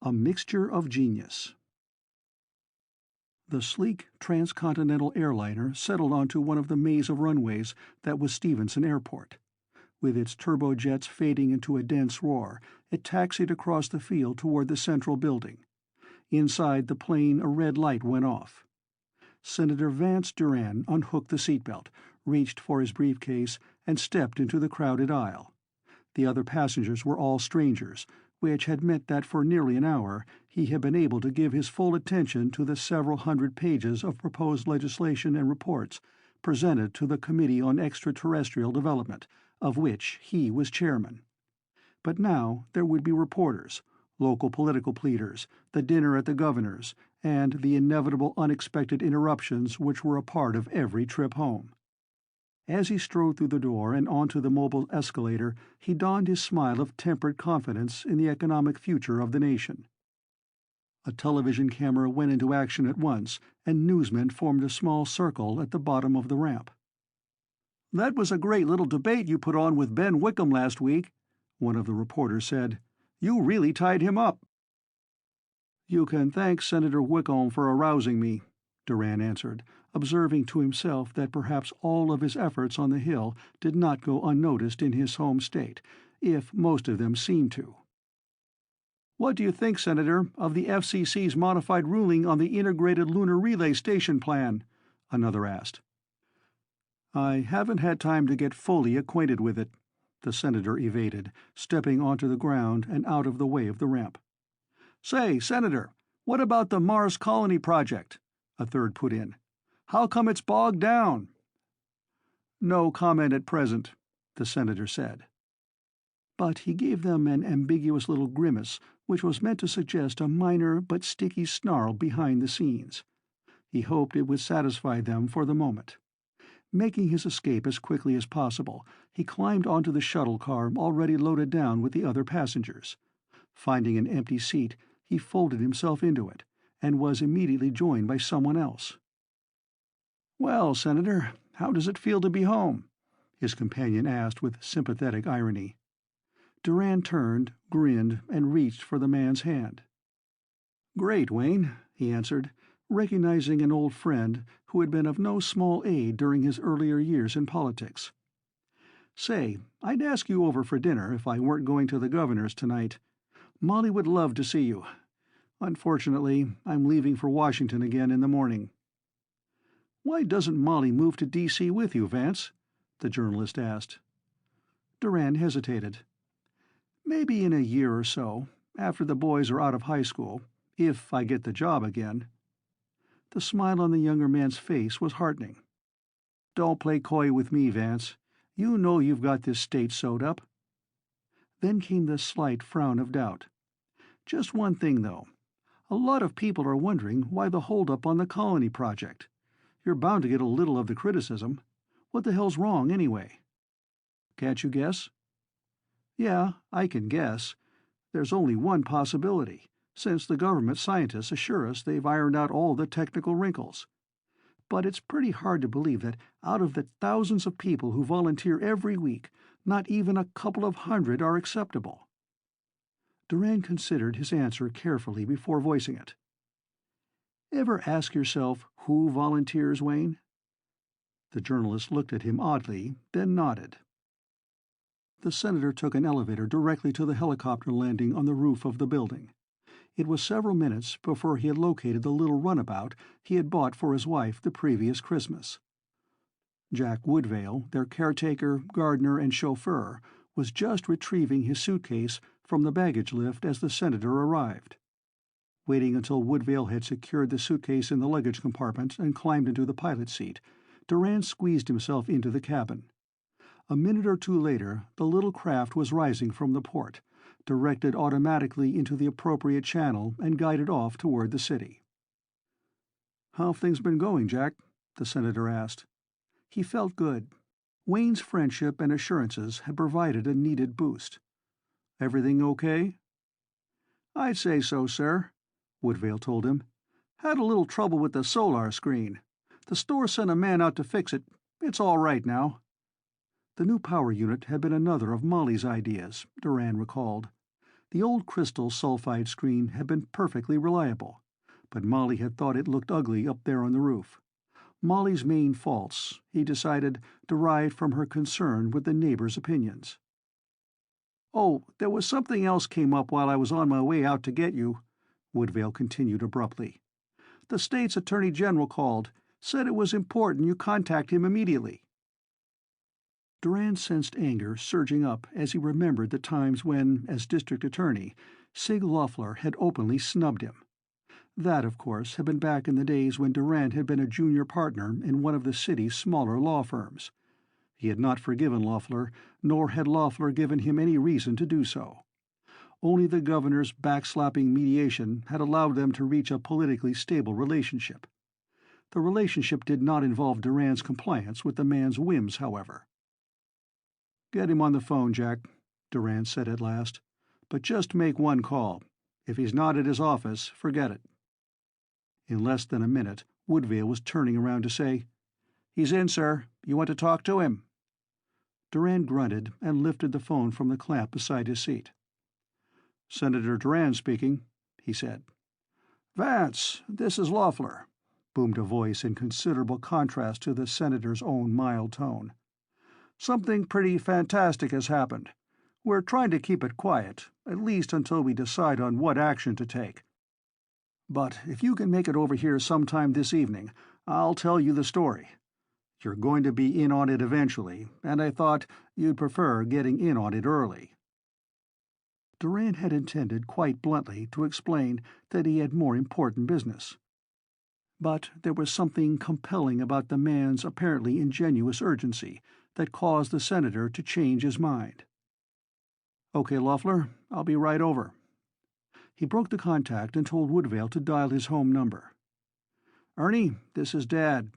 A mixture of genius. The sleek transcontinental airliner settled onto one of the maze of runways that was Stevenson Airport. With its turbojets fading into a dense roar, it taxied across the field toward the central building. Inside the plane, a red light went off. Senator Vance Durand unhooked the seatbelt, reached for his briefcase, and stepped into the crowded aisle. The other passengers were all strangers, which had meant that for nearly an hour he had been able to give his full attention to the several hundred pages of proposed legislation and reports presented to the Committee on Extraterrestrial Development, of which he was chairman. But now there would be reporters, local political pleaders, the dinner at the governor's, and the inevitable unexpected interruptions which were a part of every trip home. As he strode through the door and onto the mobile escalator, he donned his smile of tempered confidence in the economic future of the nation. A television camera went into action at once, and newsmen formed a small circle at the bottom of the ramp. "That was a great little debate you put on with Ben Wickham last week," one of the reporters said. "You really tied him up." "You can thank Senator Wickham for arousing me," Durand answered, observing to himself that perhaps all of his efforts on the Hill did not go unnoticed in his home state, if most of them seemed to. "What do you think, Senator, of the FCC's modified ruling on the Integrated Lunar Relay Station plan?" another asked. "I haven't had time to get fully acquainted with it," the senator evaded, stepping onto the ground and out of the way of the ramp. "Say, Senator, what about the Mars Colony project?" a third put in. "How come it's bogged down?" "No comment at present," the senator said. But he gave them an ambiguous little grimace which was meant to suggest a minor but sticky snarl behind the scenes. He hoped it would satisfy them for the moment. Making his escape as quickly as possible, he climbed onto the shuttle car already loaded down with the other passengers. Finding an empty seat, he folded himself into it, and was immediately joined by someone else. "Well, Senator, how does it feel to be home?" his companion asked with sympathetic irony. Durand turned, grinned, and reached for the man's hand. "Great, Wayne," he answered, recognizing an old friend who had been of no small aid during his earlier years in politics. "Say, I'd ask you over for dinner if I weren't going to the governor's tonight. Molly would love to see you. Unfortunately, I'm leaving for Washington again in the morning." "Why doesn't Molly move to D.C. with you, Vance?" the journalist asked. Durand hesitated. "Maybe in a year or so, after the boys are out of high school, if I get the job again." The smile on the younger man's face was heartening. "Don't play coy with me, Vance. You know you've got this state sewed up." Then came the slight frown of doubt. "Just one thing, though. A lot of people are wondering why the holdup on the colony project. You're bound to get a little of the criticism. What the hell's wrong, anyway?" "Can't you guess?" "Yeah, I can guess. There's only one possibility, since the government scientists assure us they've ironed out all the technical wrinkles. But it's pretty hard to believe that out of the thousands of people who volunteer every week, not even a couple of hundred are acceptable." Durand considered his answer carefully before voicing it. "Ever ask yourself who volunteers, Wayne?" The journalist looked at him oddly, then nodded. The senator took an elevator directly to the helicopter landing on the roof of the building. It was several minutes before he had located the little runabout he had bought for his wife the previous Christmas. Jack Woodvale, their caretaker, gardener, and chauffeur, was just retrieving his suitcase from the baggage lift as the senator arrived. Waiting until Woodvale had secured the suitcase in the luggage compartment and climbed into the pilot's seat, Durand squeezed himself into the cabin. A minute or two later, the little craft was rising from the port, directed automatically into the appropriate channel and guided off toward the city. "How've things been going, Jack?" the senator asked. He felt good. Wayne's friendship and assurances had provided a needed boost. "Everything okay?" "I'd say so, sir," Woodvale told him. "Had a little trouble with the solar screen. The store sent a man out to fix it. It's all right now." The new power unit had been another of Molly's ideas, Durand recalled. The old crystal sulfide screen had been perfectly reliable, but Molly had thought it looked ugly up there on the roof. Molly's main faults, he decided, derived from her concern with the neighbors' opinions. "Oh, there was something else came up while I was on my way out to get you," Woodvale continued abruptly. "The state's attorney general called, said it was important you contact him immediately." Durand sensed anger surging up as he remembered the times when, as district attorney, Sig Loeffler had openly snubbed him. That, of course, had been back in the days when Durand had been a junior partner in one of the city's smaller law firms. He had not forgiven Loeffler, nor had Loeffler given him any reason to do so. Only the governor's backslapping mediation had allowed them to reach a politically stable relationship. The relationship did not involve Durand's compliance with the man's whims, however. "Get him on the phone, Jack," Durand said at last. "But just make one call. If he's not at his office, forget it." In less than a minute, Woodvale was turning around to say, "He's in, sir. You want to talk to him?" Durand grunted and lifted the phone from the clamp beside his seat. "Senator Durand speaking," he said. "Vance, this is Loeffler," boomed a voice in considerable contrast to the senator's own mild tone. "Something pretty fantastic has happened. We're trying to keep it quiet, at least until we decide on what action to take. But if you can make it over here sometime this evening, I'll tell you the story. You're going to be in on it eventually, and I thought you'd prefer getting in on it early." Durand had intended quite bluntly to explain that he had more important business. But there was something compelling about the man's apparently ingenuous urgency that caused the senator to change his mind. "Okay, Loeffler, I'll be right over." He broke the contact and told Woodvale to dial his home number. "Ernie, this is Dad,"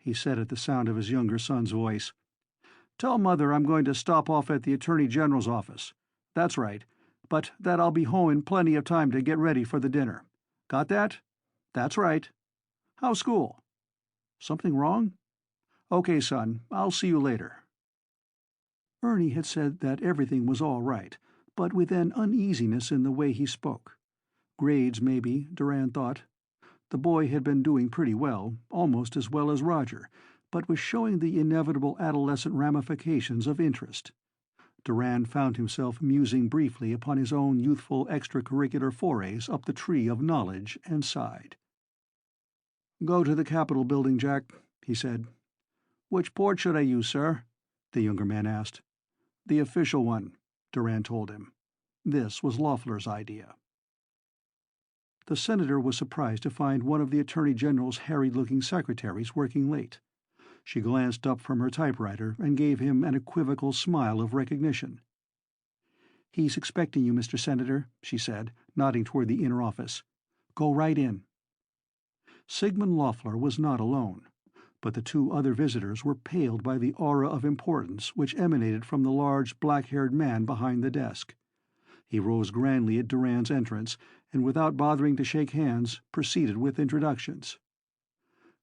he said at the sound of his younger son's voice. "Tell Mother I'm going to stop off at the Attorney General's office. That's right, but that I'll be home in plenty of time to get ready for the dinner. Got that? That's right. How's school? Something wrong? Okay, son, I'll see you later." Ernie had said that everything was all right, but with an uneasiness in the way he spoke. Grades, maybe, Durand thought. The boy had been doing pretty well, almost as well as Roger, but was showing the inevitable adolescent ramifications of interest. Durand found himself musing briefly upon his own youthful extracurricular forays up the tree of knowledge, and sighed. "Go to the Capitol building, Jack," he said. "Which port should I use, sir?" the younger man asked. "The official one," Durand told him. This was Loeffler's idea. The senator was surprised to find one of the Attorney General's harried-looking secretaries working late. She glanced up from her typewriter and gave him an equivocal smile of recognition. "He's expecting you, Mr. Senator," she said, nodding toward the inner office. "Go right in." Sigmund Loeffler was not alone, but the two other visitors were paled by the aura of importance which emanated from the large black-haired man behind the desk. He rose grandly at Durand's entrance, and without bothering to shake hands, proceeded with introductions.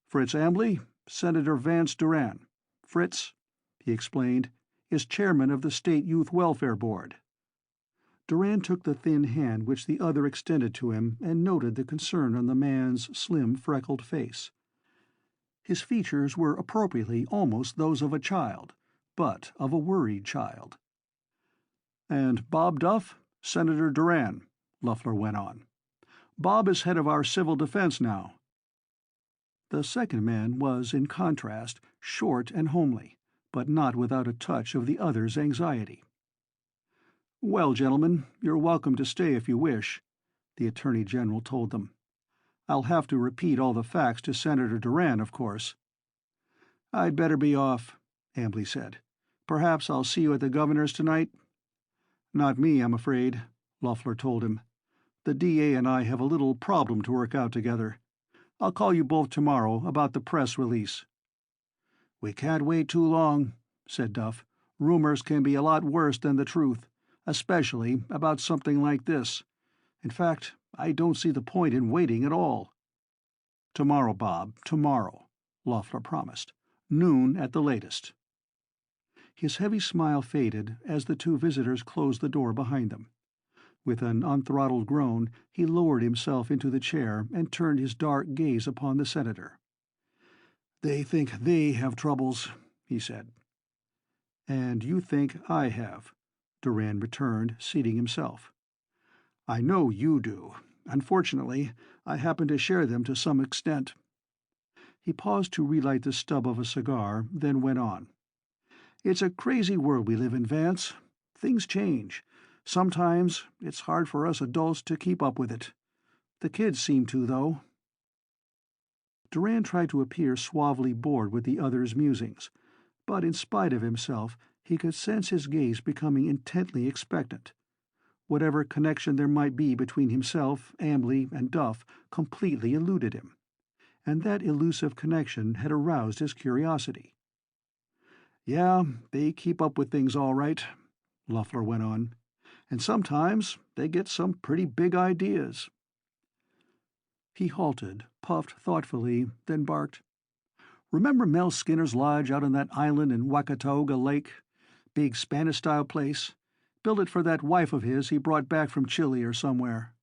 "Fritz Ambly, Senator Vance Durand. Fritz," he explained, "is chairman of the State Youth Welfare Board." Durand took the thin hand which the other extended to him and noted the concern on the man's slim, freckled face. His features were appropriately almost those of a child, but of a worried child. "And Bob Duff, Senator Durand," Loeffler went on. "Bob is head of our civil defense now." The second man was, in contrast, short and homely, but not without a touch of the other's anxiety. "Well, gentlemen, you're welcome to stay if you wish," the Attorney General told them. "I'll have to repeat all the facts to Senator Durand, of course." "I'd better be off," Ambly said. "Perhaps I'll see you at the governor's tonight?" "Not me, I'm afraid," Loeffler told him. "The DA and I have a little problem to work out together. I'll call you both tomorrow about the press release." "We can't wait too long," said Duff. "Rumors can be a lot worse than the truth, especially about something like this. In fact, I don't see the point in waiting at all." "Tomorrow, Bob, tomorrow," Loeffler promised. "Noon at the latest." His heavy smile faded as the two visitors closed the door behind them. With an unthrottled groan, he lowered himself into the chair and turned his dark gaze upon the senator. "They think they have troubles," he said. "And you think I have," Durand returned, seating himself. "I know you do. Unfortunately, I happen to share them to some extent." He paused to relight the stub of a cigar, then went on. "It's a crazy world we live in, Vance. Things change. Sometimes it's hard for us adults to keep up with it. The kids seem to, though." Durand tried to appear suavely bored with the other's musings, but in spite of himself he could sense his gaze becoming intently expectant. Whatever connection there might be between himself, Ambly, and Duff completely eluded him, and that elusive connection had aroused his curiosity. "Yeah, they keep up with things all right," Loeffler went on. "And sometimes they get some pretty big ideas." He halted, puffed thoughtfully, then barked, "Remember Mel Skinner's lodge out on that island in Wakatoga Lake? Big Spanish-style place. Built it for that wife of his he brought back from Chile or somewhere."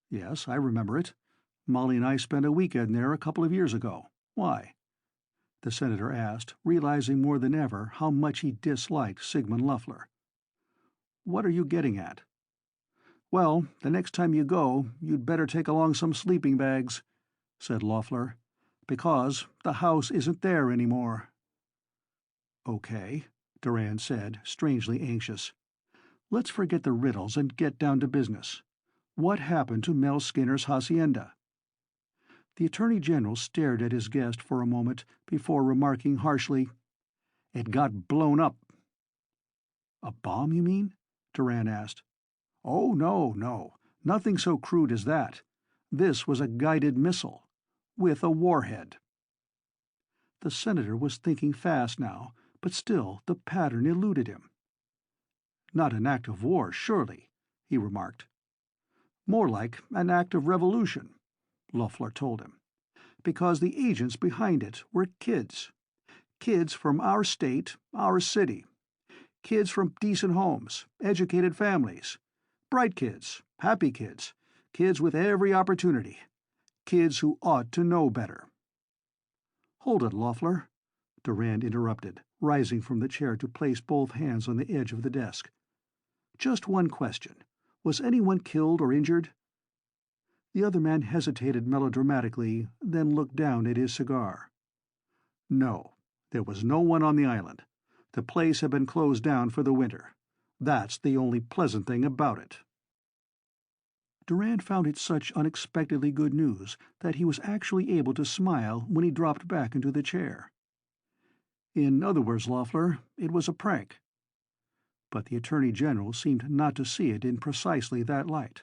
"Yes, I remember it. Molly and I spent a weekend there a couple of years ago. Why?" the senator asked, realizing more than ever how much he disliked Sigmund Loeffler. "What are you getting at?" "Well, the next time you go, you'd better take along some sleeping bags," said Loeffler, "because the house isn't there anymore." "Okay," Durand said, strangely anxious. "Let's forget the riddles and get down to business. What happened to Mel Skinner's hacienda?" The Attorney General stared at his guest for a moment before remarking harshly, "It got blown up." "A bomb, you mean?" Durand asked. "Oh, no, no. Nothing so crude as that. This was a guided missile. With a warhead." The senator was thinking fast now, but still the pattern eluded him. "Not an act of war, surely," he remarked. "More like an act of revolution," Loeffler told him, "because the agents behind it were kids. Kids from our state, our city. Kids from decent homes, educated families. Bright kids, happy kids, kids with every opportunity. Kids who ought to know better." "Hold it, Loeffler," Durand interrupted, rising from the chair to place both hands on the edge of the desk. "Just one question. Was anyone killed or injured?" The other man hesitated melodramatically, then looked down at his cigar. "No, there was no one on the island. The place had been closed down for the winter. That's the only pleasant thing about it." Durand found it such unexpectedly good news that he was actually able to smile when he dropped back into the chair. "In other words, Loeffler, it was a prank." But the Attorney General seemed not to see it in precisely that light.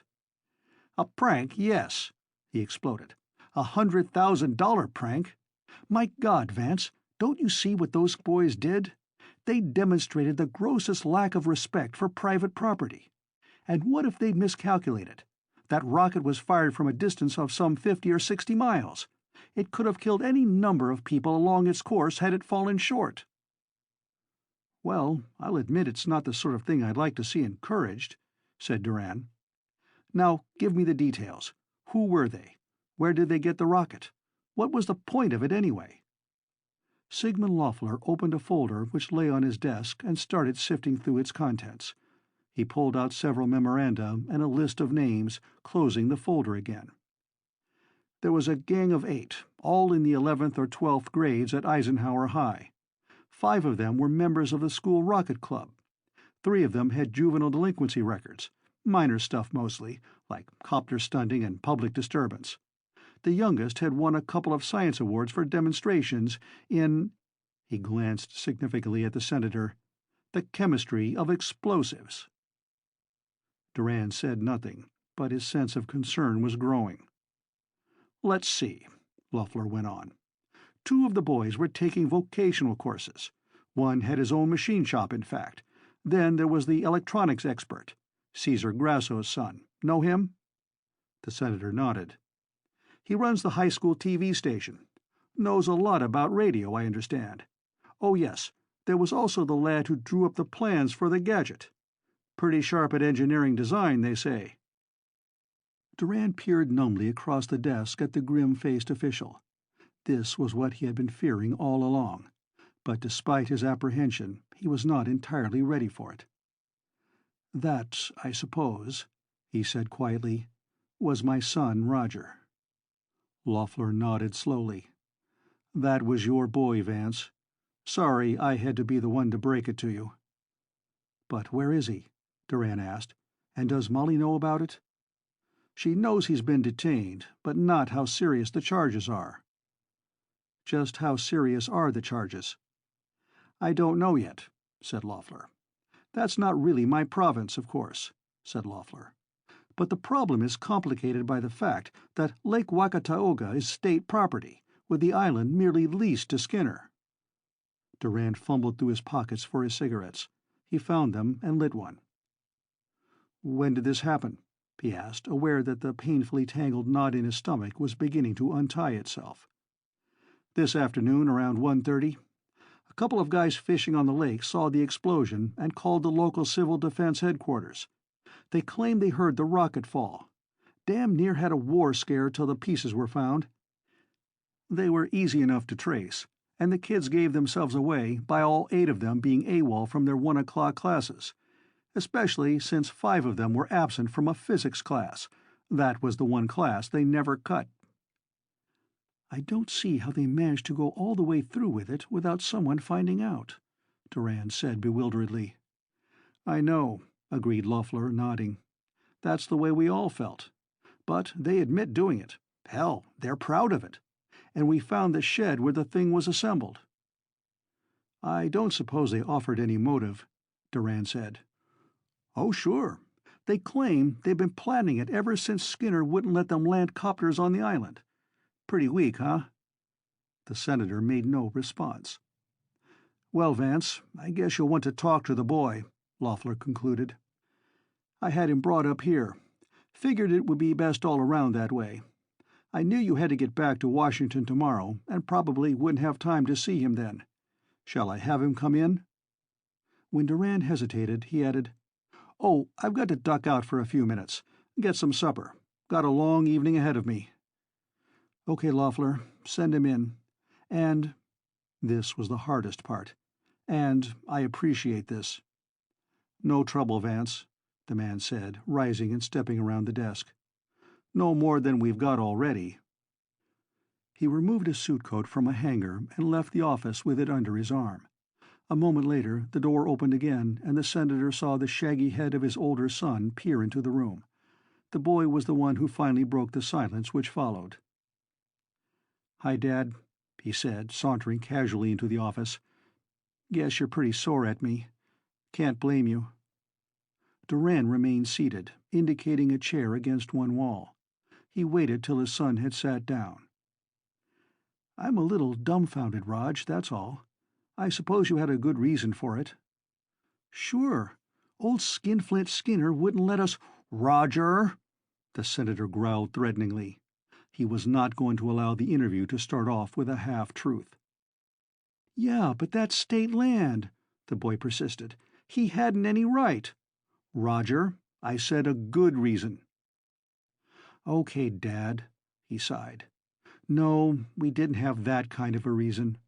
"A prank, yes," he exploded. $100,000 prank. My God, Vance, don't you see what those boys did? They demonstrated the grossest lack of respect for private property. And what if they'd miscalculated? That rocket was fired from a distance of some 50 or 60 miles. It could have killed any number of people along its course had it fallen short." "Well, I'll admit it's not the sort of thing I'd like to see encouraged," said Durand. "Now, give me the details. Who were they? Where did they get the rocket? What was the point of it, anyway?" Sigmund Loeffler opened a folder which lay on his desk and started sifting through its contents. He pulled out several memoranda and a list of names, closing the folder again. "There was a gang of 8, all in the 11th or 12th grades at Eisenhower High. 5 of them were members of the school rocket club. 3 of them had juvenile delinquency records, minor stuff mostly, like copter stunting and public disturbance. The youngest had won a couple of science awards for demonstrations in—" he glanced significantly at the senator, "the chemistry of explosives." Durand said nothing, but his sense of concern was growing. "Let's see," Loeffler went on. 2 of the boys were taking vocational courses. One had his own machine shop, in fact. Then there was the electronics expert, Caesar Grasso's son. Know him?" The senator nodded. "He runs the high school TV station. Knows a lot about radio, I understand. Oh, yes, there was also the lad who drew up the plans for the gadget. Pretty sharp at engineering design, they say." Durand peered numbly across the desk at the grim-faced official. This was what he had been fearing all along, but despite his apprehension, he was not entirely ready for it. "That, I suppose," he said quietly, "was my son, Roger." Loeffler nodded slowly. "That was your boy, Vance. Sorry I had to be the one to break it to you." "But where is he?" Durand asked. "And does Molly know about it?" "She knows he's been detained, but not how serious the charges are." "Just how serious are the charges?" "I don't know yet," said Loeffler. "That's not really my province, of course," said Loeffler. "But the problem is complicated by the fact that Lake Wakataoga is state property, with the island merely leased to Skinner." Durand fumbled through his pockets for his cigarettes. He found them and lit one. "When did this happen?" he asked, aware that the painfully tangled knot in his stomach was beginning to untie itself. "This afternoon, around 1:30. A couple of guys fishing on the lake saw the explosion and called the local civil defense headquarters. They claimed they heard the rocket fall. Damn near had a war scare till the pieces were found. They were easy enough to trace, and the kids gave themselves away by all 8 of them being AWOL from their 1 o'clock classes, especially since 5 of them were absent from a physics class. That was the one class they never cut." "I don't see how they managed to go all the way through with it without someone finding out," Durand said bewilderedly. "I know," agreed Loeffler, nodding. "That's the way we all felt. But they admit doing it. Hell, they're proud of it. And we found the shed where the thing was assembled." "I don't suppose they offered any motive," Durand said. "Oh, sure. They claim they've been planning it ever since Skinner wouldn't let them land copters on the island. Pretty weak, huh?" The senator made no response. "Well, Vance, I guess you'll want to talk to the boy," Loeffler concluded. "I had him brought up here. Figured it would be best all around that way. I knew you had to get back to Washington tomorrow, and probably wouldn't have time to see him then. Shall I have him come in?" When Durand hesitated, he added, "Oh, I've got to duck out for a few minutes. Get some supper. Got a long evening ahead of me." "Okay, Loeffler, send him in. And—" this was the hardest part, "and I appreciate this." "No trouble, Vance," the man said, rising and stepping around the desk. "No more than we've got already." He removed a suit coat from a hanger and left the office with it under his arm. A moment later the door opened again, and the senator saw the shaggy head of his older son peer into the room. The boy was the one who finally broke the silence which followed. "Hi, Dad," he said, sauntering casually into the office. "Guess you're pretty sore at me. Can't blame you." Durand remained seated, indicating a chair against one wall. He waited till his son had sat down. "I'm a little dumbfounded, Raj, that's all. I suppose you had a good reason for it." "Sure. Old Skinflint Skinner wouldn't let us—" "Roger!" the senator growled threateningly. He was not going to allow the interview to start off with a half-truth. "Yeah, but that's state land," the boy persisted. "He hadn't any right." "Roger, I said a good reason." "Okay, Dad," he sighed. "No, we didn't have that kind of a reason."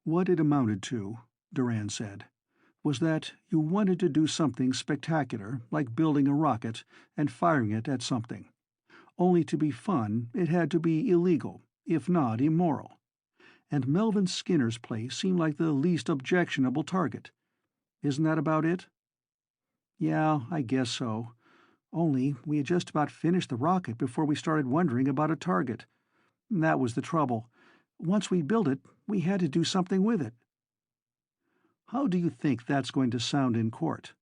What it amounted to, Durand said, was that you wanted to do something spectacular, like building a rocket and firing it at something. Only to be fun, it had to be illegal, if not immoral. And Melvin Skinner's place seemed like the least objectionable target. Isn't that about it? "Yeah, I guess so. Only we had just about finished the rocket before we started wondering about a target. That was the trouble. Once we built it, we had to do something with it." "How do you think that's going to sound in court?"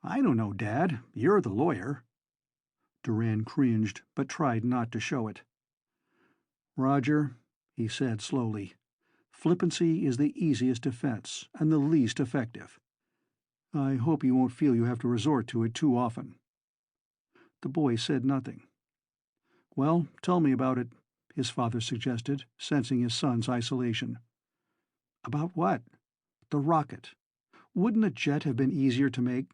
"I don't know, Dad. You're the lawyer." Durand cringed, but tried not to show it. "Roger," he said slowly, "flippancy is the easiest defense and the least effective. I hope you won't feel you have to resort to it too often." The boy said nothing. "Well, tell me about it," his father suggested, sensing his son's isolation. "About what?" "The rocket. Wouldn't a jet have been easier to make?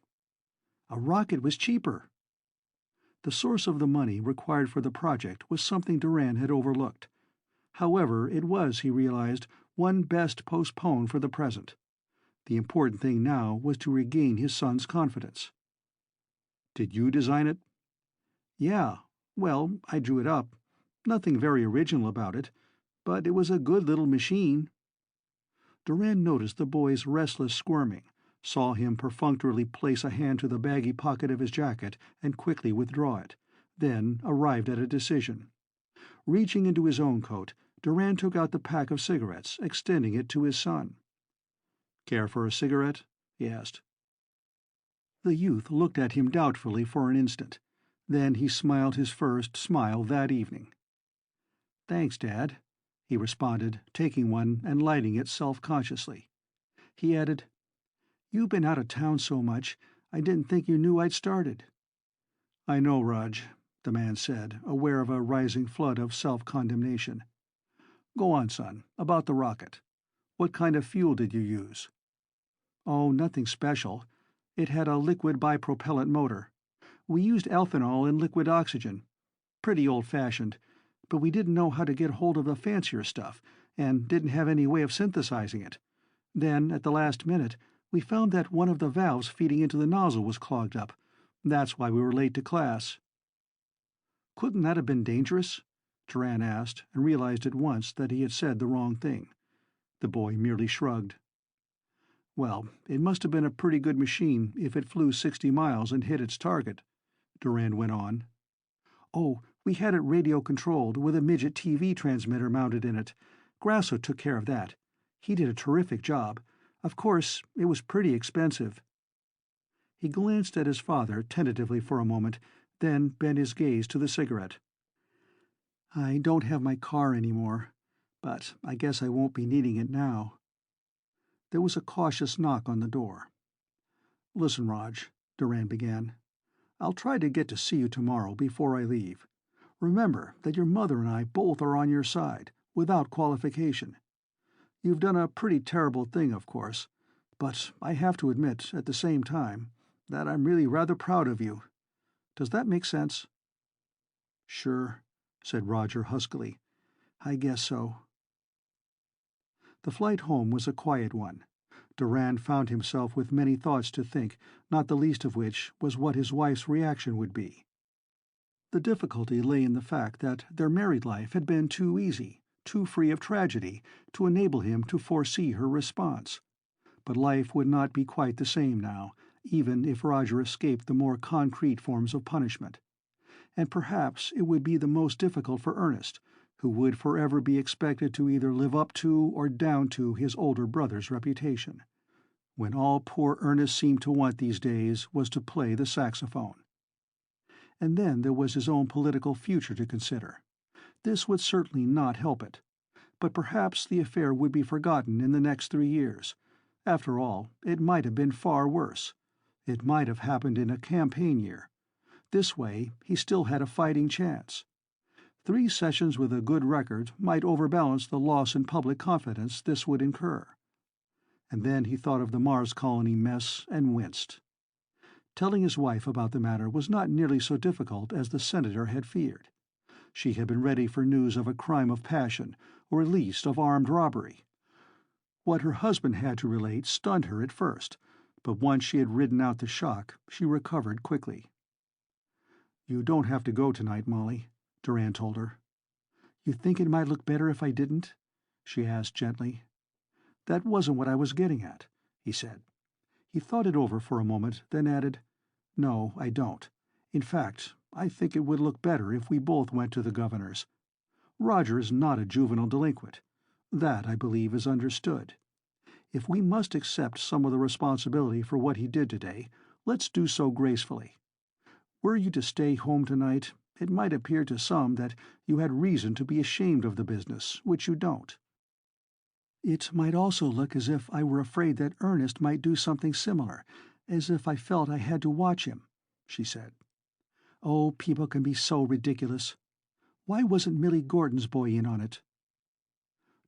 A rocket was cheaper. The source of the money required for the project was something Durand had overlooked. However, it was, he realized, one best postponed for the present. The important thing now was to regain his son's confidence. "Did you design it?" "Yeah. Well, I drew it up. Nothing very original about it, but it was a good little machine." Durand noticed the boy's restless squirming, saw him perfunctorily place a hand to the baggy pocket of his jacket and quickly withdraw it, then arrived at a decision. Reaching into his own coat, Durand took out the pack of cigarettes, extending it to his son. "Care for a cigarette?" he asked. The youth looked at him doubtfully for an instant. Then he smiled his first smile that evening. "Thanks, Dad," he responded, taking one and lighting it self-consciously. He added, "You've been out of town so much, I didn't think you knew I'd started." "I know, Raj," the man said, aware of a rising flood of self-condemnation. "Go on, son, about the rocket. What kind of fuel did you use?" "Oh, nothing special. It had a liquid bipropellant motor. We used ethanol and liquid oxygen. Pretty old-fashioned, but we didn't know how to get hold of the fancier stuff, and didn't have any way of synthesizing it. Then, at the last minute, we found that one of the valves feeding into the nozzle was clogged up. That's why we were late to class." "Couldn't that have been dangerous?" Durand asked, and realized at once that he had said the wrong thing. The boy merely shrugged. "Well, it must have been a pretty good machine if it flew 60 miles and hit its target," Durand went on. "Oh, we had it radio-controlled with a midget TV transmitter mounted in it. Grasso took care of that. He did a terrific job. Of course, it was pretty expensive." He glanced at his father tentatively for a moment, then bent his gaze to the cigarette. "I don't have my car anymore, but I guess I won't be needing it now." There was a cautious knock on the door. "Listen, Raj," Durand began. "I'll try to get to see you tomorrow before I leave. Remember that your mother and I both are on your side, without qualification. You've done a pretty terrible thing, of course, but I have to admit, at the same time, that I'm really rather proud of you. Does that make sense?" "Sure," said Roger huskily. "I guess so." The flight home was a quiet one. Durand found himself with many thoughts to think, not the least of which was what his wife's reaction would be. The difficulty lay in the fact that their married life had been too easy, too free of tragedy, to enable him to foresee her response. But life would not be quite the same now, even if Roger escaped the more concrete forms of punishment. And perhaps it would be the most difficult for Ernest, who would forever be expected to either live up to or down to his older brother's reputation, when all poor Ernest seemed to want these days was to play the saxophone. And then there was his own political future to consider. This would certainly not help it. But perhaps the affair would be forgotten in the next 3 years. After all, it might have been far worse. It might have happened in a campaign year. This way, he still had a fighting chance. 3 sessions with a good record might overbalance the loss in public confidence this would incur. And then he thought of the Mars colony mess and winced. Telling his wife about the matter was not nearly so difficult as the senator had feared. She had been ready for news of a crime of passion, or at least of armed robbery. What her husband had to relate stunned her at first, but once she had ridden out the shock, she recovered quickly. "You don't have to go tonight, Molly," Durand told her. "You think it might look better if I didn't?" she asked gently. "That wasn't what I was getting at," he said. He thought it over for a moment, then added, "No, I don't. In fact, I think it would look better if we both went to the governor's. Roger is not a juvenile delinquent. That, I believe, is understood. If we must accept some of the responsibility for what he did today, let's do so gracefully. Were you to stay home tonight, it might appear to some that you had reason to be ashamed of the business, which you don't. It might also look as if I were afraid that Ernest might do something similar, as if I felt I had to watch him," she said. "Oh, people can be so ridiculous. Why wasn't Millie Gordon's boy in on it?"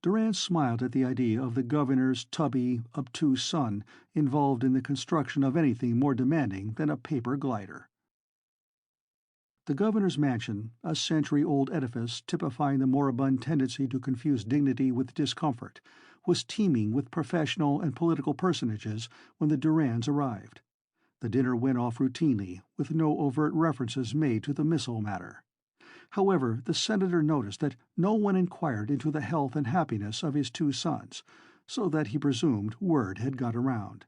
Durand smiled at the idea of the governor's tubby, obtuse son involved in the construction of anything more demanding than a paper glider. The governor's mansion, a century-old edifice typifying the moribund tendency to confuse dignity with discomfort, was teeming with professional and political personages when the Durands arrived. The dinner went off routinely, with no overt references made to the missile matter. However, the senator noticed that no one inquired into the health and happiness of his two sons, so that he presumed word had got around.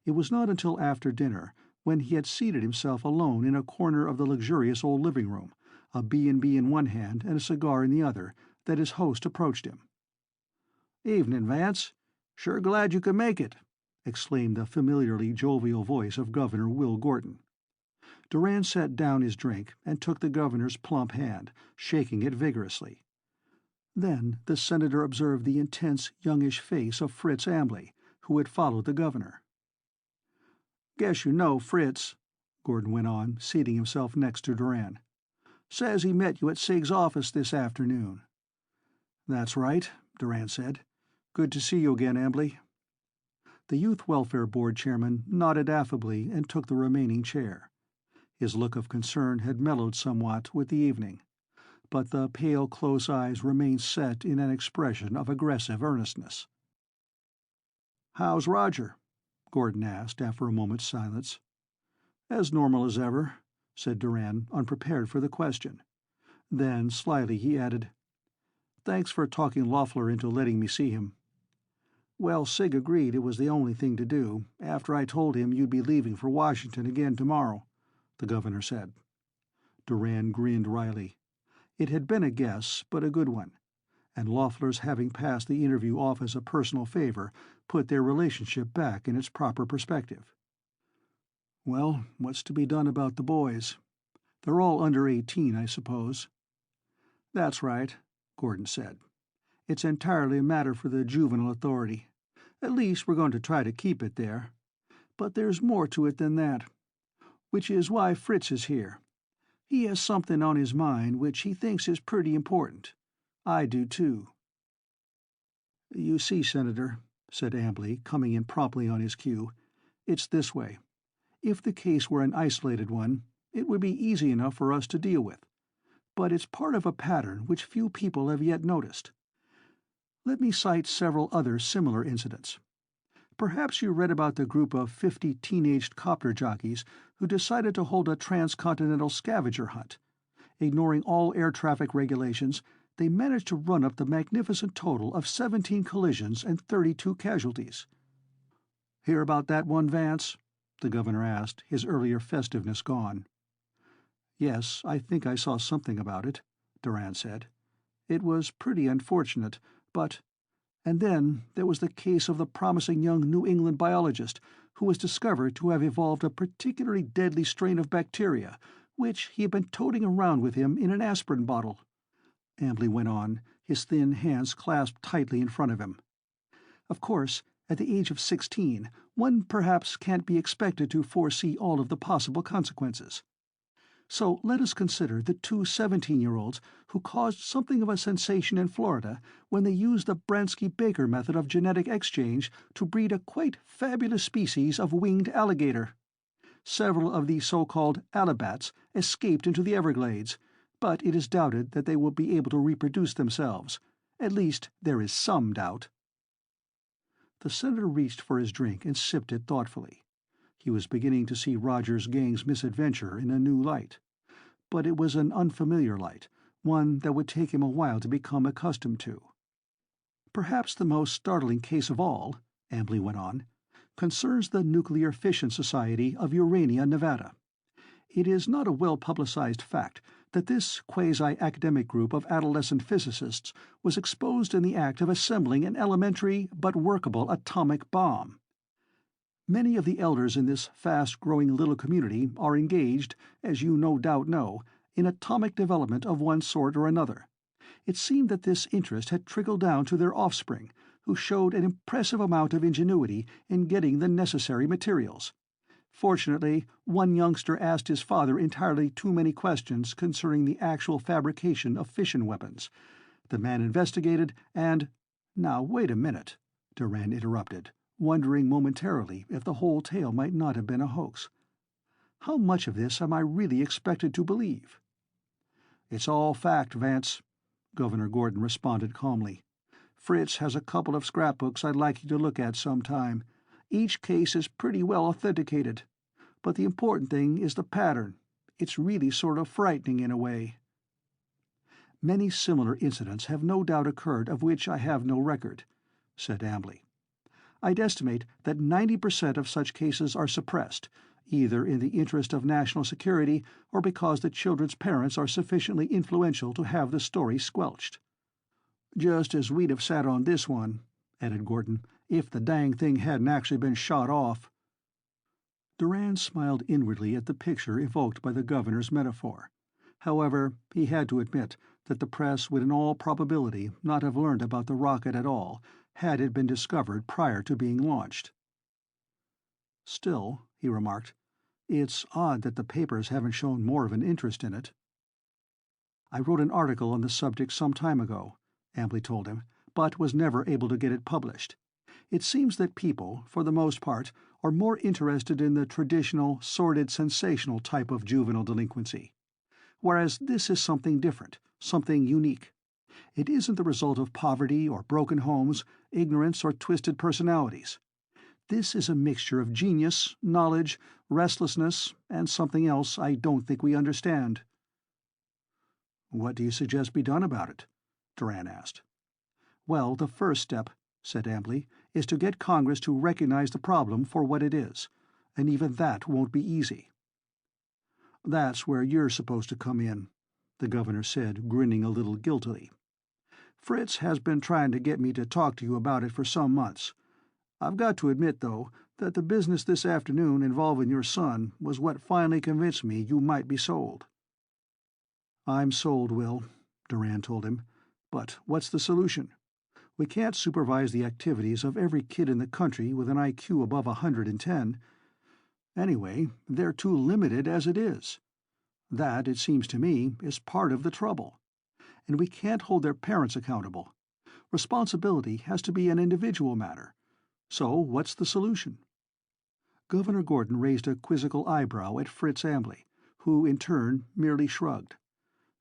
It was not until after dinner, when he had seated himself alone in a corner of the luxurious old living room, a B&B in one hand and a cigar in the other, that his host approached him. "Evening, Vance. Sure glad you could make it," exclaimed the familiarly jovial voice of Governor Will Gordon. Durand set down his drink and took the governor's plump hand, shaking it vigorously. Then the senator observed the intense, youngish face of Fritz Ambley, who had followed the governor. "Guess you know Fritz," Gordon went on, seating himself next to Durand. "Says he met you at Sig's office this afternoon." "That's right," Durand said. "Good to see you again, Ambley." The Youth Welfare Board chairman nodded affably and took the remaining chair. His look of concern had mellowed somewhat with the evening, but the pale, close eyes remained set in an expression of aggressive earnestness. "How's Roger?" Gordon asked after a moment's silence. "As normal as ever," said Durand, unprepared for the question. Then, slyly, he added, "Thanks for talking Loeffler into letting me see him." "Well, Sig agreed it was the only thing to do, after I told him you'd be leaving for Washington again tomorrow," the governor said. Durand grinned wryly. It had been a guess, but a good one, and Loeffler's having passed the interview off as a personal favor put their relationship back in its proper perspective. "Well, what's to be done about the boys? They're all under 18, I suppose." "That's right," Gordon said. "It's entirely a matter for the juvenile authority. At least we're going to try to keep it there. But there's more to it than that, which is why Fritz is here. He has something on his mind which he thinks is pretty important. I do, too." "You see, Senator," said Ambley, coming in promptly on his cue, "it's this way. If the case were an isolated one, it would be easy enough for us to deal with. But it's part of a pattern which few people have yet noticed. Let me cite several other similar incidents. Perhaps you read about the group of 50 teenaged copter jockeys who decided to hold a transcontinental scavenger hunt. Ignoring all air traffic regulations, they managed to run up the magnificent total of 17 collisions and 32 casualties. "Hear about that one, Vance?" the governor asked, his earlier festiveness gone. "Yes, I think I saw something about it," Durand said. "It was pretty unfortunate, but—" "And then there was the case of the promising young New England biologist who was discovered to have evolved a particularly deadly strain of bacteria, which he had been toting around with him in an aspirin bottle," Ambley went on, his thin hands clasped tightly in front of him. "Of course, at the age of 16, one perhaps can't be expected to foresee all of the possible consequences. So let us consider the two 17-year-olds who caused something of a sensation in Florida when they used the Bransky-Baker method of genetic exchange to breed a quite fabulous species of winged alligator. Several of the so-called alibats escaped into the Everglades, but it is doubted that they will be able to reproduce themselves. At least there is some doubt." The senator reached for his drink and sipped it thoughtfully. He was beginning to see Roger's gang's misadventure in a new light. But it was an unfamiliar light, one that would take him a while to become accustomed to. "Perhaps the most startling case of all," Ambley went on, "concerns the Nuclear Fission Society of Urania, Nevada. It is not a well-publicized fact that this quasi-academic group of adolescent physicists was exposed in the act of assembling an elementary but workable atomic bomb. Many of the elders in this fast-growing little community are engaged, as you no doubt know, in atomic development of one sort or another. It seemed that this interest had trickled down to their offspring, who showed an impressive amount of ingenuity in getting the necessary materials. Fortunately, one youngster asked his father entirely too many questions concerning the actual fabrication of fission weapons. The man investigated, and—" Now, wait a minute, Durand interrupted, wondering momentarily if the whole tale might not have been a hoax. How much of this am I really expected to believe? It's all fact, Vance, Governor Gordon responded calmly. Fritz has a couple of scrapbooks I'd like you to look at sometime. Each case is pretty well authenticated. But the important thing is the pattern. It's really sort of frightening in a way. Many similar incidents have no doubt occurred of which I have no record, said Ambley. I'd estimate that 90% of such cases are suppressed, either in the interest of national security or because the children's parents are sufficiently influential to have the story squelched. Just as we'd have sat on this one, added Gordon, if the dang thing hadn't actually been shot off. Durand smiled inwardly at the picture evoked by the governor's metaphor. However, he had to admit that the press would in all probability not have learned about the rocket at all had it been discovered prior to being launched. Still, he remarked, it's odd that the papers haven't shown more of an interest in it. I wrote an article on the subject some time ago, Ambley told him, but was never able to get it published. It seems that people, for the most part, are more interested in the traditional, sordid, sensational type of juvenile delinquency, whereas this is something different, something unique. It isn't the result of poverty or broken homes, ignorance or twisted personalities. This is a mixture of genius, knowledge, restlessness, and something else I don't think we understand. What do you suggest be done about it? Durand asked. Well, the first step, said Ambley, is to get Congress to recognize the problem for what it is, and even that won't be easy. That's where you're supposed to come in, the governor said, grinning a little guiltily. Fritz has been trying to get me to talk to you about it for some months. I've got to admit, though, that the business this afternoon involving your son was what finally convinced me you might be sold. I'm sold, Will, Durand told him. But what's the solution? We can't supervise the activities of every kid in the country with an IQ above 110. Anyway, they're too limited as it is. That, it seems to me, is part of the trouble. And we can't hold their parents accountable. Responsibility has to be an individual matter. So what's the solution? Governor Gordon raised a quizzical eyebrow at Fritz Ambley, who, in turn, merely shrugged.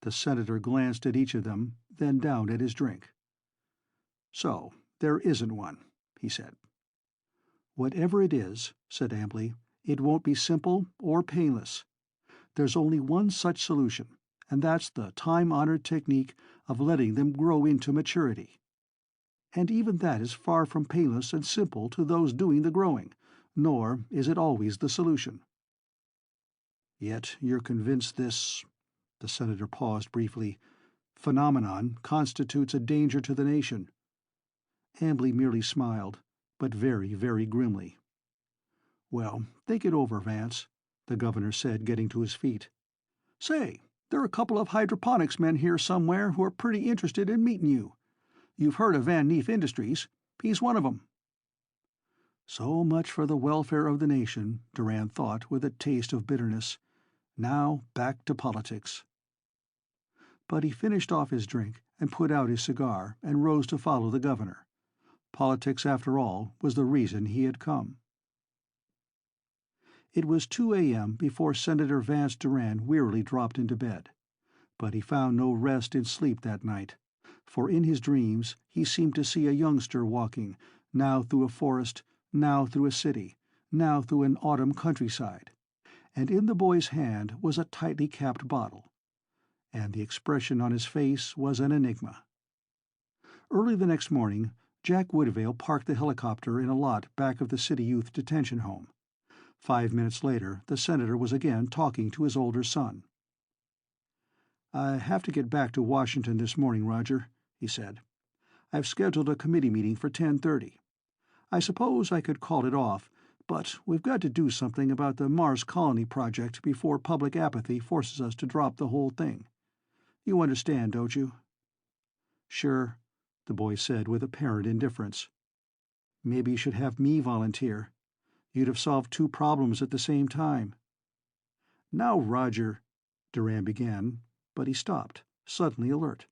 The senator glanced at each of them, then down at his drink. So, there isn't one, he said. Whatever it is, said Ambley, it won't be simple or painless. There's only one such solution, and that's the time-honored technique of letting them grow into maturity. And even that is far from painless and simple to those doing the growing, nor is it always the solution. Yet you're convinced this, the senator paused briefly, phenomenon constitutes a danger to the nation. Ambley merely smiled, but very, very grimly. Well, think it over, Vance, the governor said, getting to his feet. Say, there are a couple of hydroponics men here somewhere who are pretty interested in meeting you. You've heard of Van Neef Industries. He's one of 'em. So much for the welfare of the nation, Durand thought with a taste of bitterness. Now back to politics. But he finished off his drink and put out his cigar and rose to follow the governor. Politics, after all, was the reason he had come. It was 2 a.m. before Senator Vance Durand wearily dropped into bed. But he found no rest in sleep that night, for in his dreams he seemed to see a youngster walking, now through a forest, now through a city, now through an autumn countryside, and in the boy's hand was a tightly capped bottle, and the expression on his face was an enigma. Early the next morning, Jack Woodvale parked the helicopter in a lot back of the City Youth Detention Home. 5 minutes later, the senator was again talking to his older son. "I have to get back to Washington this morning, Roger," he said. "I've scheduled a committee meeting for 10:30. I suppose I could call it off, but we've got to do something about the Mars Colony project before public apathy forces us to drop the whole thing. You understand, don't you?" "Sure," the boy said with apparent indifference. "Maybe you should have me volunteer. You'd have solved 2 problems at the same time." "Now, Roger," Durand began, but he stopped, suddenly alert.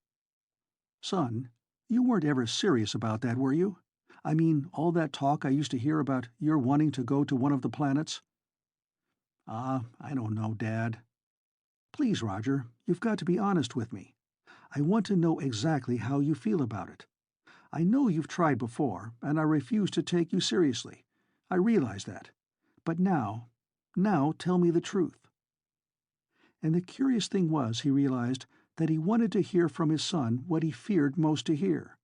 "Son, You weren't ever serious about that, were you? I mean, all that talk I used to hear about your wanting to go to one of the planets? I don't know, Dad. Please, Roger, you've got to be honest with me. I want to know exactly how you feel about it. I know you've tried before, and I refuse to take you seriously. I realize that. But now tell me the truth. And the curious thing was, he realized, that he wanted to hear from his son what he feared most to hear.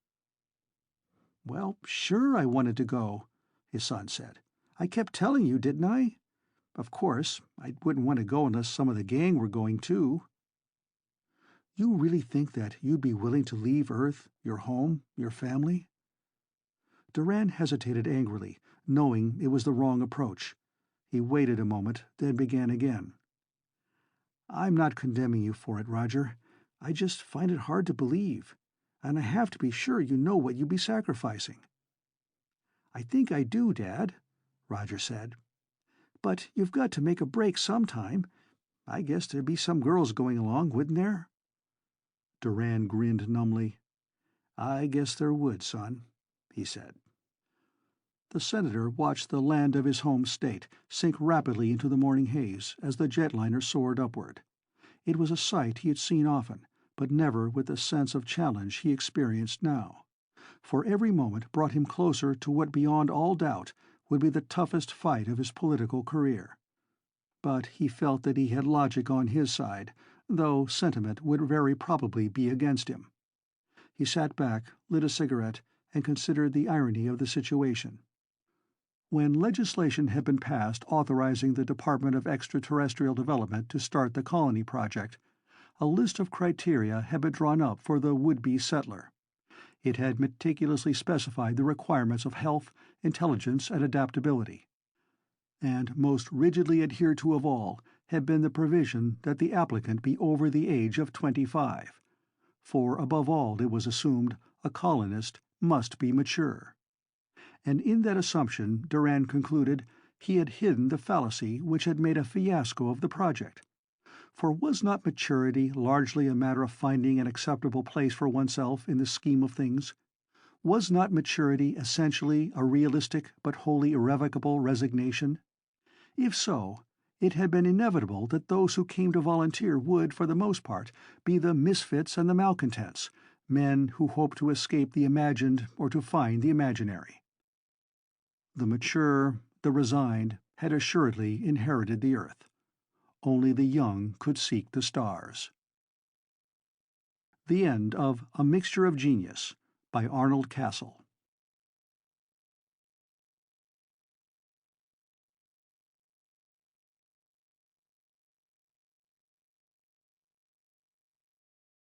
Well, sure I wanted to go, his son said. I kept telling you, didn't I? Of course, I wouldn't want to go unless some of the gang were going too. You really think that you'd be willing to leave Earth, your home, your family? Duran hesitated angrily, knowing it was the wrong approach. He waited a moment, then began again. I'm not condemning you for it, Roger. I just find it hard to believe, and I have to be sure you know what you'd be sacrificing. I think I do, Dad, Roger said. But you've got to make a break sometime. I guess there'd be some girls going along, wouldn't there? Duran grinned numbly. I guess there would, son, he said. The senator watched the land of his home state sink rapidly into the morning haze as the jetliner soared upward. It was a sight he had seen often, but never with the sense of challenge he experienced now, for every moment brought him closer to what beyond all doubt would be the toughest fight of his political career. But he felt that he had logic on his side, though sentiment would very probably be against him. He sat back, lit a cigarette, and considered the irony of the situation. When legislation had been passed authorizing the Department of Extraterrestrial Development to start the colony project, a list of criteria had been drawn up for the would-be settler. It had meticulously specified the requirements of health, intelligence, and adaptability. And most rigidly adhered to of all had been the provision that the applicant be over the age of 25. For above all, it was assumed, a colonist must be mature. And in that assumption, Duran concluded, he had hidden the fallacy which had made a fiasco of the project. For was not maturity largely a matter of finding an acceptable place for oneself in the scheme of things? Was not maturity essentially a realistic but wholly irrevocable resignation? If so, it had been inevitable that those who came to volunteer would, for the most part, be the misfits and the malcontents, men who hoped to escape the imagined or to find the imaginary. The mature, the resigned, had assuredly inherited the earth. Only the young could seek the stars. The end of A Mixture of Genius by Arnold Castle.